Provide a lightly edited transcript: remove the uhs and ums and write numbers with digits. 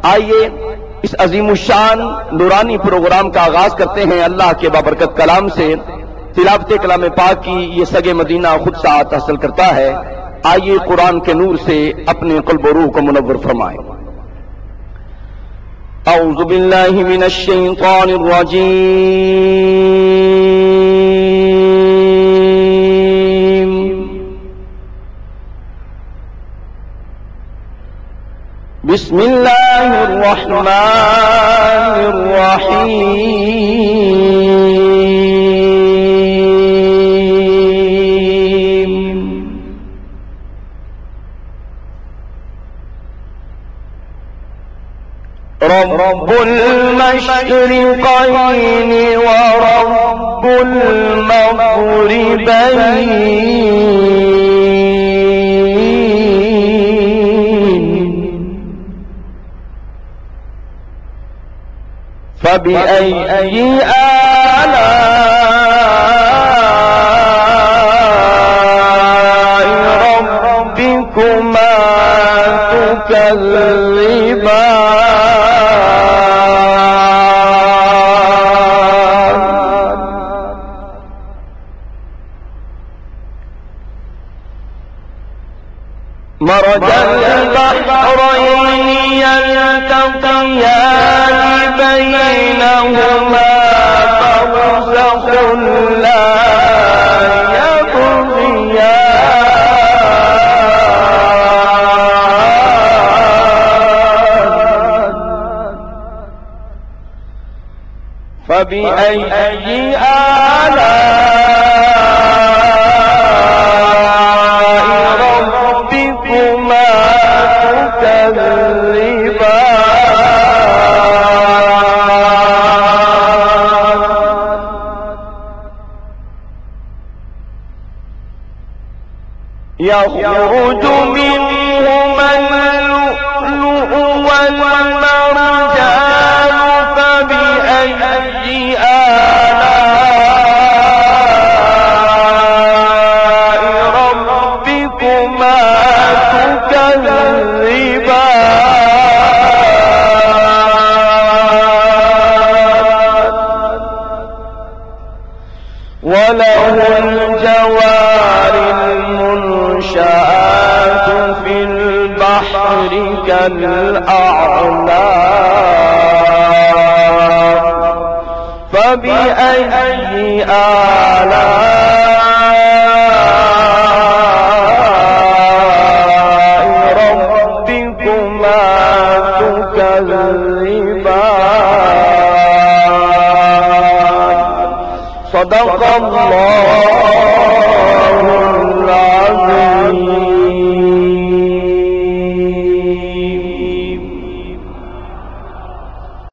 आइए इस अजीमुशान नूरानी प्रोग्राम का आगाज करते हैं अल्लाह के बाबरकत कलाम से। तिलावत कलाम पाक की ये सगे मदीना खुद साथ हासिल करता है। आइए कुरान के नूर से अपने क़ल्ब और रूह को मुनव्वर फरमाएं। औज़ु बिल्लाहि मिनश शैतानिर रजीम। बिस्मिल्लाहिर रहमानिर रहीम। रब्बुल मशरिक़ैन व रब्बुल मग़रिबैन फबिअय्यि आलाइ रब्बिकुमा तुकज़्ज़िबान। मरजल बहरैन यल्तक़ियान बैनहुमा बरज़ख़ुन ला यब्ग़ियान। फबिअय्यि आलाइ रब्बिकुमा तुकज़्ज़िबान। यख़रुज मिन्हुमा اللؤلؤ والمرجان فبأي آلاء ربكما تكذبان. وله الجوار المنشآت في البحر كالأعلام فبأي آلاء ربكما تكذبان. صدق الله